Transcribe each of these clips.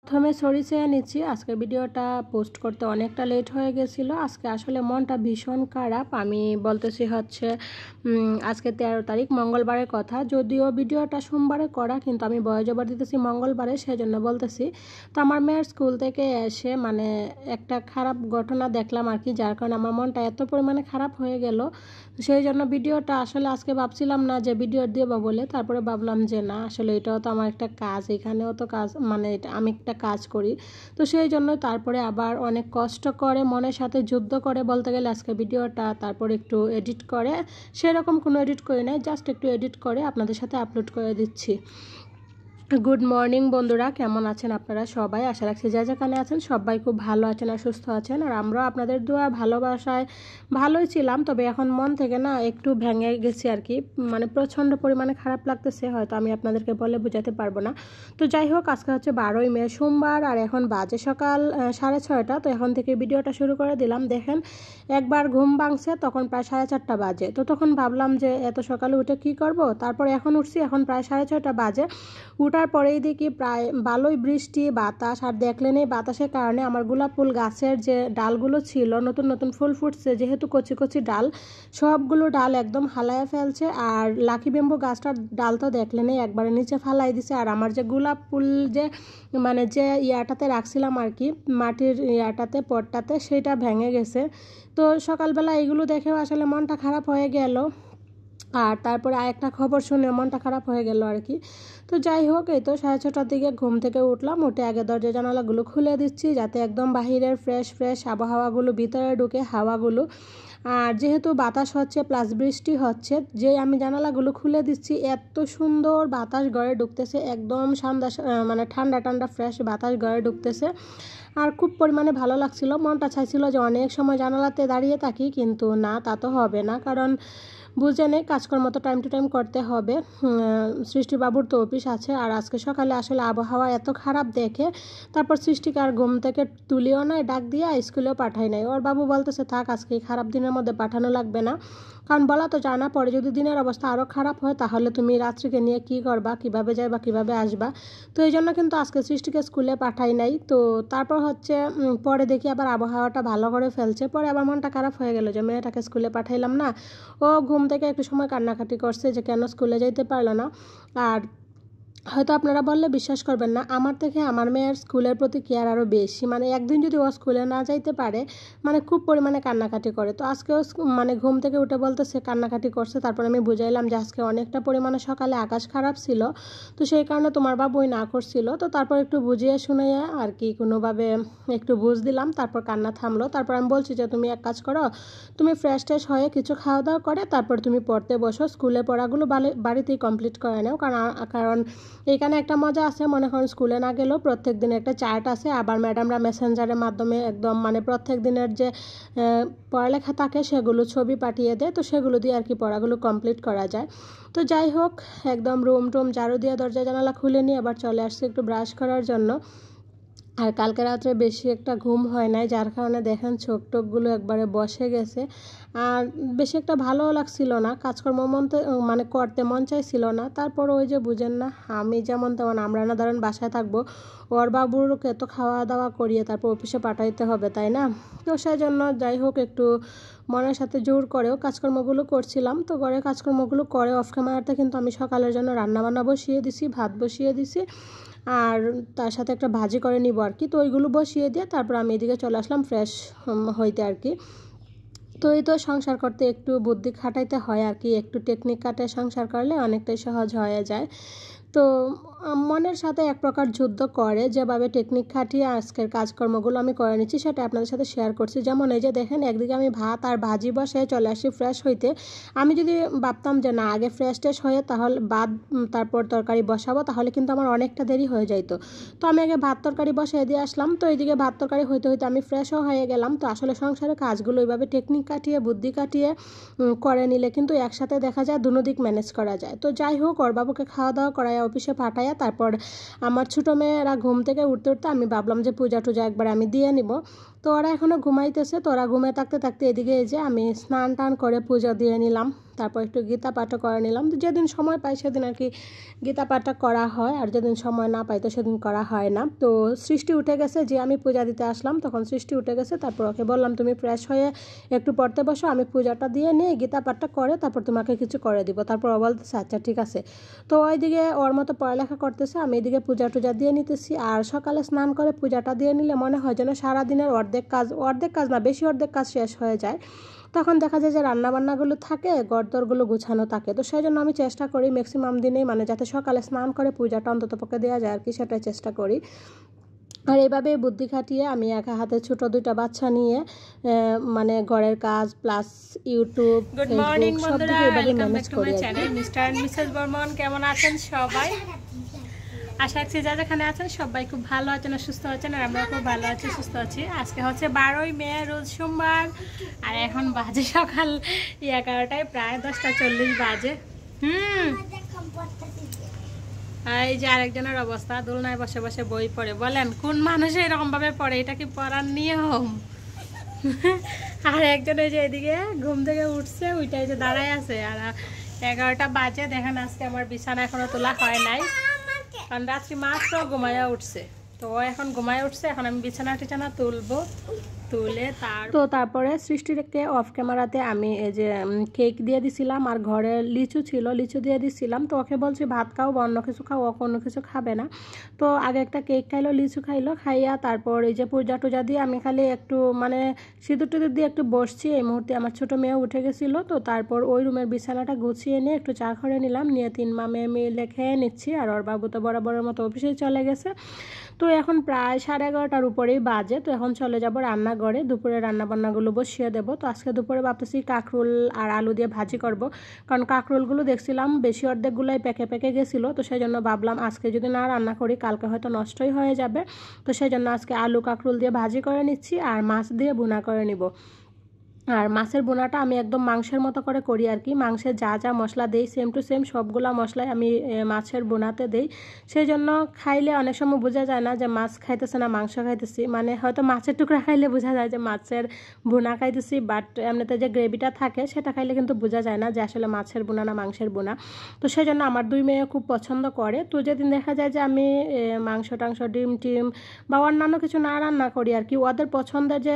প্রথমে সরি চেয়ে নিচ্ছি, আজকে ভিডিওটা পোস্ট করতে অনেকটা লেট হয়ে গেছিলো। আজকে আসলে মনটা ভীষণ খারাপ। আমি বলতেছি হচ্ছে আজকে 13 তারিখ মঙ্গলবারের কথা, যদিও ভিডিওটা সোমবারে করা, কিন্তু আমি ভয়েস ওভার দিতেছি মঙ্গলবারে, সেজন্য বলতেছি। তো আমার মেয়ের স্কুল থেকে এসে মানে একটা খারাপ ঘটনা দেখলাম আর কি, যার কারণে আমার মনটা এত পরিমাণে খারাপ হয়ে গেল। সেই জন্য ভিডিওটা আসলে আজকে ভাবছিলাম না যে ভিডিও দেবো বলে, তারপরে ভাবলাম যে না, আসলে এটাও তো আমার একটা কাজ, এখানেও তো কাজ, মানে আমি একটা কাজ করি। তো সেই জন্য তারপরে আবার অনেক কষ্ট করে মনের সাথে যুদ্ধ করে বলতে গেলে আজকে ভিডিওটা তারপর একটু এডিট করে, সেরকম কোনো এডিট করি নাই, জাস্ট একটু এডিট করে আপনাদের সাথে আপলোড করে দিচ্ছি। গুড মর্নিং বন্ধুরা, কেমন আছেন আপনারা সবাই? আশা রাখছি যা যেখানে আছেন সবাই খুব ভালো আছেন আর সুস্থ আছেন। আর আমরাও আপনাদের দোয়া ভালোবাসায় ভালোই ছিলাম, তবে এখন মন থেকে না একটু ভেঙে গেছি আর কি, মানে প্রচণ্ড পরিমাণে খারাপ লাগতেছে, হয়তো আমি আপনাদেরকে বলে বোঝাতে পারবো না। তো যাই হোক, আজকে হচ্ছে 12ই মে সোমবার, আর এখন বাজে সকাল 6:30। তো এখন থেকে ভিডিওটা শুরু করে দিলাম। দেখেন, একবার ঘুম ভাঙছে তখন প্রায় 4:30 বাজে। তো তখন ভাবলাম যে এত সকালে উঠে কি করব, তারপর এখন উঠছি, এখন প্রায় 6:30 বাজে। উঠার পরেই দেখি প্রায় ভালোই বৃষ্টি বাতাস, আর দেখলেন এই বাতাসের কারণে আমার গোলাপ ফুল গাছের যে ডালগুলো ছিল, নতুন নতুন ফুল ফুটছে, যেহেতু কচি কচি ডাল, সবগুলো ডাল একদম হালায়া ফেলছে। আর লাকি বেম্বু গাছটার ডাল তো দেখলেন একবারে নিচে ফালাই দিছে। আর আমার যে গোলাপ ফুল যে মানে যে ইয়াটাতে রাখছিলাম আর কি, মাটির ইয়াটাতে পটটাতে, সেটা ভেঙে গেছে। তো সকালবেলা এগুলো দেখেও আসলে মনটা খারাপ হয়ে গেল। আর তারপরে আরেকটা খবর শুনে মনটা খারাপ হয়ে গেল আর কি। তো যাই হোক, এই তো 6:30টার দিকে ঘুম থেকে উঠলাম, উঠে আগে দরজা জানালাগুলো খুলে দিচ্ছি, যাতে একদম বাহিরের ফ্রেশ ফ্রেশ আবহাওয়াগুলো ভিতরে ঢুকে, হাওয়াগুলো। আর যেহেতু বাতাস হচ্ছে প্লাস বৃষ্টি হচ্ছে, যে আমি জানালাগুলো খুলে দিচ্ছি, এত সুন্দর বাতাস ঘরে ঢুকতেছে, একদম মানে ঠান্ডা ঠান্ডা ফ্রেশ বাতাস ঘরে ঢুকতেছে। আর খুব পরিমাণে ভালো লাগছিল, মনটা চাইছিল যে অনেক সময় জানালাতে দাঁড়িয়ে থাকি, কিন্তু না, তা তো হবে না, কারণ বুঝে নেই কাজকর্ম তো টাইম টু টাইম করতে হবে। সৃষ্টিবাবুর তো অফিস আছে। আর আজকে সকালে আসলে আবহাওয়া এত খারাপ দেখে তারপর সৃষ্টিকে আর ঘুম থেকে তুলিও নাই, ডাক দিয়ে স্কুলেও পাঠাই নাই। ওর বাবু বলতেছে থাক, আজকে খারাপ দিনের মধ্যে পাঠানো লাগবে না, কারণ বলা তো জানা পড়ে, যদি দিনের অবস্থা আরও খারাপ হয় তাহলে তুমি রাত্রিকে নিয়ে কী করবা, কীভাবে যাইবা, কীভাবে আসবা। তো এই জন্য কিন্তু আজকে সৃষ্টিকে স্কুলে পাঠাই নাই। তো তারপর হচ্ছে পরে দেখি আবার আবহাওয়াটা ভালো করে ফেলছে, পরে আবার মনটা খারাপ হয়ে গেল যে মেয়েটাকে স্কুলে পাঠাইলাম না। ও ঘুম থেকে একটু সময় কান্নাকাটি করছে যে কেন স্কুলে যাইতে পারলো না। আর হয়তো আপনারা বললে বিশ্বাস করবেন না, আমার থেকে আমার মেয়ের স্কুলের প্রতি কেয়ার আরও বেশি। মানে একদিন যদি ও স্কুলে না যাইতে পারে, মানে খুব পরিমাণে কান্নাকাটি করে। তো আজকেও মানে ঘুম থেকে উঠে বলতেছে কান্নাকাটি করছে। তারপর আমি বুঝাইলাম যে আজকে অনেকটা পরিমাণে সকালে আকাশ খারাপ ছিল, তো সেই কারণে তোমার বাবুই না করছিল। তো তারপর একটু বুঝিয়ে শুনে আর কি কোনোভাবে একটু বুঝ দিলাম, তারপর কান্না থামলো। তারপর আমি বলছি যে তুমি এক কাজ করো, তুমি ফ্রেশ ট্রেশ হয়ে কিছু খাওয়া দাওয়া করে তারপর তুমি পড়তে বসো, স্কুলের পড়াগুলো বাড়িতেই কমপ্লিট করে নাও। কারণ এখানে একটা মজা আছে, মনে করেন স্কুলে না গেলেও প্রত্যেক দিন একটা চার্ট আছে, আবার ম্যাডামরা মেসেঞ্জারের মাধ্যমে একদম মানে প্রত্যেক দিনের যে পড়ালেখা থাকে সেগুলো ছবি পাঠিয়ে দেয়, তো সেগুলো দিয়ে আর কি পড়াগুলো কমপ্লিট করা যায়। তো যাই হোক, একদম রুম টুম ঝাড়ু দিয়ে দরজা জানালা খুলে নিয়ে আবার চলে আসছি একটু ব্রাশ করার জন্য। আর কালকে রাত্রে বেশি একটা ঘুম হয় নাই, যার কারণে দেখেন চোখ টোকগুলো একবারে বসে গেছে। আর বেশি একটা ভালোও লাগছিল না, কাজকর্ম মানে করতে মন চাইছিল না। তারপর ওই যে বুঝেন না, আমি যেমন তেমন, আমরা না ধরেন বাসায় থাকবো, ওর বাবুরকে তো খাওয়া দাওয়া করিয়ে তারপর অফিসে পাঠাইতে হবে, তাই না? তো সেই জন্য যাই হোক, একটু মনের সাথে জোর করেও কাজকর্মগুলো করছিলাম। তো ঘরে কাজকর্মগুলো করে অফ ক্যামেরাতে কিন্তু আমি সকালের জন্য রান্নাবান্না বসিয়ে দিছি, ভাত বসিয়ে দিছি, আর তার সাথে একটা ভাজি করে নিব আর কি। তো ওইগুলো বসিয়ে দিয়ে তারপর আমি এদিকে চলে আসলাম ফ্রেশ হইতে আর কি। তো এই তো সংসার করতে একটু বুদ্ধি খাটাইতে হয় আর কি, একটু টেকনিক কাটে সংসার করলে অনেকটাই সহজ হয়ে যায়। তো মনের সাথে এক প্রকার যুদ্ধ করে, যেভাবে টেকনিক খাটিয়ে আজকের কাজকর্মগুলো আমি করে নিচ্ছি সেটা আপনাদের সাথে শেয়ার করছি। যেমন এই যে দেখেন, একদিকে আমি ভাত আর ভাজি বসে চলে আসি ফ্রেশ হইতে। আমি যদি ভাবতাম যে না, আগে ফ্রেশ ট্রেশ হয়ে তাহলে তারপর তরকারি বসাবো, তাহলে কিন্তু আমার অনেকটা দেরি হয়ে যাইতো। তো আমি আগে ভাত তরকারি বসিয়ে দিয়ে আসলাম। তো এইদিকে ভাত তরকারি হইতে হইতে আমি ফ্রেশও হয়ে গেলাম। তো আসলে সংসারের কাজগুলো এইভাবে টেকনিক কাটিয়ে বুদ্ধি কাটিয়ে করে নিলে কিন্তু একসাথে দেখা যায় দুনো দিক ম্যানেজ করা যায়। তো যাই হোক, ওর বাবুকে খাওয়া দাওয়া করায় অফিসে পাঠাইয়া তারপর আমার ছোটো মেয়েরা ঘুম থেকে উঠতে উঠতে আমি ভাবলাম যে পূজা টুজা একবার আমি দিয়ে নিব। তো ওরা এখনও ঘুমাইতেছে। তো ওরা ঘুমিয়ে থাকতে থাকতে এদিকে এই যে আমি স্নান টান করে পূজা দিয়ে নিলাম, তারপর একটু গীতা পাঠও করে নিলাম। তো যেদিন সময় পাই সেদিন আর কি গীতা পাঠটা করা হয়, আর যেদিন সময় না পাই তো সেদিন করা হয় না। তো সৃষ্টি উঠে গেছে, যে আমি পূজা দিতে আসলাম তখন সৃষ্টি উঠে গেছে। তারপর ওকে বললাম তুমি ফ্রেশ হয়ে একটু পড়তে বসো, আমি পূজাটা দিয়ে নিই, গীতা পাঠটা করে তারপর তোমাকে কিছু করে দিব। তারপর ও বলতেছে আচ্ছা ঠিক আছে। তো ওইদিকে ওর মতো পড়ালেখা করতেছে, আমি এদিকে পূজা টুজা দিয়ে নিতেছি। আর সকালে স্নান করে পূজাটা দিয়ে নিলে মনে হয় যেন সারাদিনের অর্ধেক কাজ না, বেশি অর্ধেক কাজ শেষ হয়ে যায়। তখন দেখা যায় যে রান্নাবান্নাগুলো থাকে, ঘরদরগুলো গুছানো থাকে। তো সেই জন্য আমি চেষ্টা করি ম্যাক্সিমাম দিনেই মানে যাতে সকালে স্নান করে পূজাটা অন্ততপক্ষে দেওয়া যায় আর কি, সেটাই চেষ্টা করি। আর এইভাবে বুদ্ধি খাটিয়ে আমি একা হাতে ছোট 2টা বাচ্চা নিয়ে মানে ঘরের কাজ প্লাস ইউটিউব, গুড মর্নিং বন্ধুরা, ওয়েলকাম ব্যাক টু মাই করি। Channel mister and missus Barman. কেমন আছেন সবাই? আশা রাখছি যা যেখানে আছেন সবাই খুব ভালো আছেন আর সুস্থ আছেন, আর আমরা খুব ভালো আছি সুস্থ আছি। আজকে হচ্ছে 12ই মে, রোজ সোমবার, আর এখন বাজে সকাল 11টায়, প্রায় 10:40 বাজে। এই যে আরেকজনের অবস্থা, দোলনায় বসে বসে বই পড়ে। বলেন কোন মানুষ এরকম ভাবে পড়ে? এটা কি পড়ার নিয়ম? আর একজন এই যে এদিকে ঘুম থেকে উঠছে, ওইটাই যে দাঁড়ায় আছে। আর 11টা বাজে, দেখেন আজকে আমার বিছানা এখনো তোলা হয় নাই, কারণ রাত্রি মাত্র ঘুমায়া উঠছে। তো ও এখন ঘুমায় উঠছে, এখন আমি বিছানা টিছানা তুলবো, তুলে তারপরে সৃষ্টিকে অফ ক্যামেরাতে আমি এই যে কেক দিয়ে দিছিলাম, আর ঘরে লিচু ছিল, লিচু দিয়ে দিছিলাম। তো ওকে বলছি ভাত খাও বা অন্য কিছু খাও, ওকে অন্য কিছু খাবে না। তো আগে একটা কেক খাইলো, লিচু খাইলো, খাইয়া তারপর এই যে পূজা টুজা দিয়ে আমি খালি একটু মানে সিঁদুর টিঁদুর দিয়ে একটু বসছি। এই মুহূর্তে আমার ছোটো মেয়ে উঠে গেছিলো। তো তারপর ওই রুমের বিছানাটা গুছিয়ে নিয়ে একটু চা করে নিলাম, নিয়ে 3 মামে মিলে খেয়ে নিচ্ছি। আর ওর বাবু তো বরাবরের মতো অফিসে চলে গেছে। তো এখন প্রায় 11:30টার উপরেই বাজে। তো এখন চলে যাব রান্নাঘরে, দুপুরে রান্নাবান্নাগুলো বসিয়ে দেবো। তো আজকে দুপুরে ভাবতেছি কাঁকরোল আর আলু দিয়ে ভাজি করব, কারণ কাঁকরোলগুলো দেখছিলাম বেশি অর্ধেকগুলোই পেকে পেকে গেছিলো। তো সেই জন্য ভাবলাম আজকে যদি না রান্না করি কালকে হয়তো নষ্টই হয়ে যাবে। তো সেই জন্য আজকে আলু কাঁকরোল দিয়ে ভাজি করে নিচ্ছি, আর মাছ দিয়ে ভুনা করে নিব। আর মাছের বোনাটা আমি একদম মাংসের মতো করে করি আর কি, মাংসের যা যা মশলা দেই সেম টু সেম সবগুলা মশলাই আমি মাছের বোনাতে দেই। সেই জন্য খাইলে অনেক সময় বোঝা যায় না যে মাছ খাইতেছে না মাংস খাইতেছি, মানে হয়তো মাছের টুকরা খাইলে বোঝা যায় যে মাছের বোনা খাইতেছি, বাট এমনিতে যে গ্রেভিটা থাকে সেটা খাইলে কিন্তু বোঝা যায় না যে আসলে মাছের বোনা না মাংসের বোনা। তো সেই জন্য আমার 2 মেয়ে খুব পছন্দ করে। তো যেদিন দেখা যায় যে আমি মাংস টাংস ডিম টিম বা অন্যান্য কিছু না রান্না করি আর কি, ওদের পছন্দের যে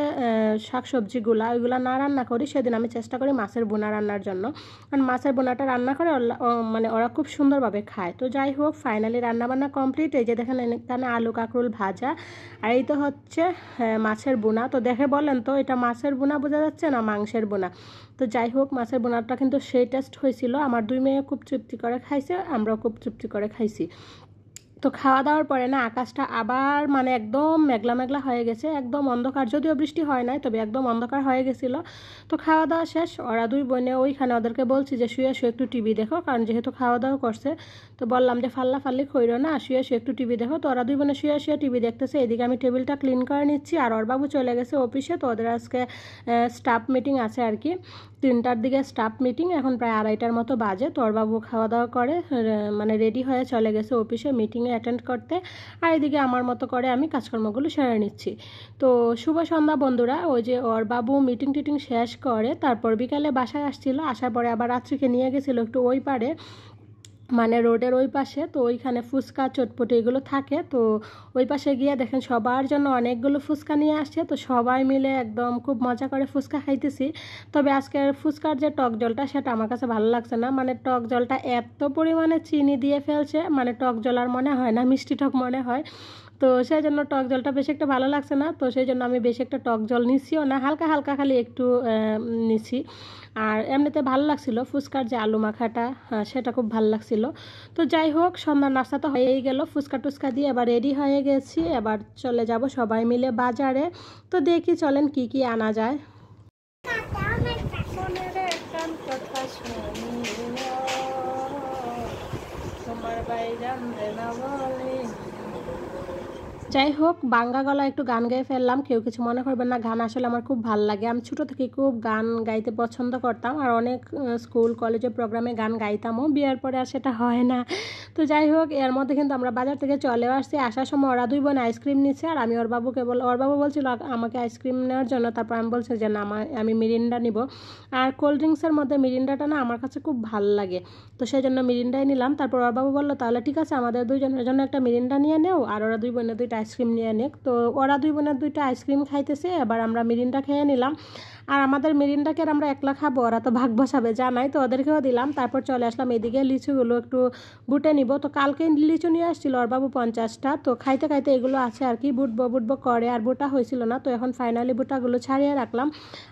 শাকসবজিগুলা ওইগুলো না রান্না করি, সেদিন আমি চেষ্টা করি মাছের বোনা রান্নার জন্য, কারণ মাছের বোনাটা রান্না করে মানে ওরা খুব সুন্দরভাবে খায়। তো যাই হোক, ফাইনালি রান্নাবান্না কমপ্লিট। এই যে দেখেন এখানে আলু কাঁকরোল ভাজা, আর এই তো হচ্ছে মাছের বোনা। তো দেখে বলেন তো এটা মাছের বোনা বোঝা যাচ্ছে না মাংসের বোনা? তো যাই হোক, মাছের বোনাটা কিন্তু সেই টেস্ট হয়েছিল। আমার 2 মেয়ে খুব তৃপ্তি করে খাইছে, আমরাও খুব তৃপ্তি করে খাইছি। তো খাওয়া দাওয়ার পরে না আকাশটা আবার মানে একদম মেঘলা মেঘলা হয়ে গেছে, একদম অন্ধকার, যদিও বৃষ্টি হয় নাই তবে একদম অন্ধকার হয়ে গেছিল। তো খাওয়া দাওয়া শেষ, ওরা 2 বোনে ওইখানে ওদেরকে বলছি যে শুয়ে শুয়ে একটু টিভি দেখো, কারণ যেহেতু খাওয়া দাওয়া করছে। তো বললাম যে ফাল্লি কইরো না, শুয়ে শুয়ে একটু টিভি দেখো। তো ওরা 2 বোনে শুয়ে শুয়ে টিভি দেখতেছে, এদিকে আমি টেবিলটা ক্লিন করে নিচ্ছি। আর ওর বাবু চলে গেছে অফিসে, তো ওদের আজকে স্টাফ মিটিং আছে আর কি, 3টার দিকে স্টাফ মিটিং, এখন প্রায় 2:30টার মতো বাজে। তো ওর বাবু খাওয়া দাওয়া করে মানে রেডি হয়ে চলে গেছে অফিসে মিটিংয়ে অ্যাটেন্ড করতে, আর এদিকে আমার মতো করে আমি কাজকর্মগুলো সেরে নিচ্ছি। তো শুভ সন্ধ্যা বন্ধুরা। ওই যে ওর বাবু মিটিং টিটিং শেষ করে তারপর বিকালে বাসায় আসছিল, আসার পরে আবার রাত্রিকে নিয়ে গেছিলো একটু ওই পারে, মানে রোডের ওই পাশে। তো ওইখানে ফুচকা চটপটি এগুলো থাকে। তো ওই পাশে গিয়ে দেখেন সবার জন্য অনেকগুলো ফুচকা নিয়ে আসছে। তো সবাই মিলে একদম খুব মজা করে ফুচকা খাইতেছি। তবে আজকের ফুচকার যে টক জলটা সেটা আমার কাছে ভালো লাগছে না, মানে টক জলটা এত পরিমাণে চিনি দিয়ে ফেলছে, মানে টক জল আর মনে হয় না, মিষ্টি টক মনে হয়। তো সেই জন্য টক জলটা বেশি একটা ভালো লাগছে না। তো সেই জন্য আমি বেশি একটা টক জল নিচ্ছিও না, হালকা হালকা খালি একটু নিচ্ছি। আর এমনিতে ভালো লাগছিল ফুচকার যে আলু মাখাটা, সেটা খুব ভালো লাগছিল। তো যাই হোক, সন্ধ্যার নাস্তা তো হয়েই গেল, ফুচকা টুচকা দিয়ে এবার রেডি হয়ে গেছি, এবার চলে যাব সবাই মিলে বাজারে। তো দেখি চলেন কি কি আনা যায়। যাই হোক, বাঙ্গা গলা একটু গান গেয়ে ফেললাম, কেউ কিছু মনে করবেন না। গান আসলে আমার খুব ভাল লাগে, আমি ছোটো থেকে খুব গান গাইতে পছন্দ করতাম, আর অনেক স্কুল কলেজের প্রোগ্রামে গান গাইতামও। বিয়ের পরে আর সেটা হয় না। তো যাই হোক, এর মধ্যে কিন্তু আমরা বাজার থেকে চলেও আসছি। আসার সময় ওরা 2 বোন আইসক্রিম নিচ্ছে, আর আমি ওর বাবুকে ওর বাবু বলছিল আমাকে আইসক্রিম নেওয়ার জন্য। তারপর আমি বলছি যে না, আমি মিরিন্ডা নিব। আর কোল্ড ড্রিঙ্কসের মধ্যে মিরিন্ডাটা না আমার কাছে খুব ভাল লাগে, তো সেই জন্য মিরিন্ডাই নিলাম। তারপর ওর বাবু বললো তাহলে ঠিক আছে, আমাদের 2 জনের জন্য একটা মিরিন্ডা নিয়ে নেও, আর ওরা 2 বোনের 2টা আইসক্রিম নিয়ে নেক। তো ওরা 2 বোনের 2টা আইসক্রিম খাইতেছে, এবার আমরা মিরিন্ডা খেয়ে নিলাম। আর আমাদের মিরিন্ডাকে আমরা একলা খাবো, ওরা তো ভাগ বসাবে জানাই, তো ওদেরকেও দিলাম। তারপর চলে আসলাম এদিকে, লিচুগুলো একটু বুটে নিব। তো কালকে লিচু নিয়ে আসছিল ওর বাবু 50টা, তো খাইতে খাইতে এগুলো আছে আর কি, বুটবো করে, আর বুটা হয়েছিল না। তো এখন ফাইনালি বুটাগুলো ছাড়িয়ে রাখলাম।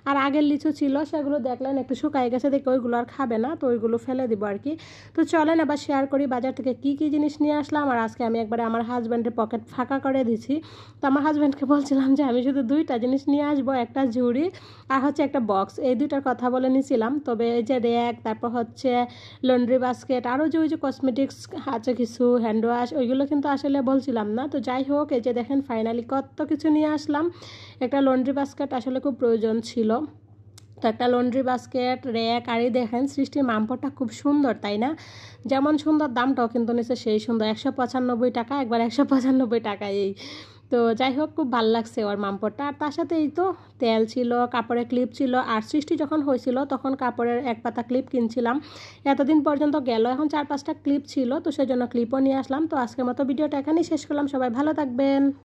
আর আগের লিচু ছিল সেগুলো দেখলেন একটু শুকাই গেছে, দেখে ওইগুলো আর খাবে না, তো ওইগুলো ফেলে দিব আর কি। তো চলেন এবার শেয়ার করি বাজার থেকে কি কি জিনিস নিয়ে আসলাম। আর আজকে আমি একবারে আমার হাজব্যান্ডের পকেট ফাঁকা করে দিছি। তো আমার হাজব্যান্ডকে বলছিলাম যে আমি শুধু 2টা জিনিস নিয়ে আসবো, একটা ঝুড়ি আর হচ্ছে একটা বক্স, এই 2টার কথা বলে নিয়েছিলাম। তবে এই যে র্যাক, তারপর হচ্ছে লন্ড্রি বাস্কেট, আরও যে ওই যে কসমেটিক্স আছে কিছু, হ্যান্ড ওয়াশ, ওইগুলো কিন্তু আসলে বলছিলাম না। তো যাই হোক, এই যে দেখেন ফাইনালি কত কিছু নিয়ে আসলাম। একটা লন্ড্রি বাস্কেট আসলে খুব প্রয়োজন ছিল, তো একটা লন্ড্রি বাস্কেট, র্যাক, আর এই দেখেন সৃষ্টির মামপটটা খুব সুন্দর, তাই না? যেমন সুন্দর দামটাও কিন্তু নিচ্ছে সেই সুন্দর, 195 টাকা, একবার 195 টাকা এই। তো যাই হোক, খুব ভালো লাগছে ওর মামপটটা। আর তার সাথে এই তো তেল ছিল, কাপড়ের ক্লিপ ছিল, আর সৃষ্টি যখন হয়েছিল তখন কাপড়ের 1 পাতা ক্লিপ কিনছিলাম, এতদিন পর্যন্ত গেল, এখন 4-5টা ক্লিপ ছিল, তো সেই জন্য ক্লিপও নিয়ে আসলাম। তো আজকের মতো ভিডিওটা এখানেই শেষ করলাম, সবাই ভালো থাকবেন।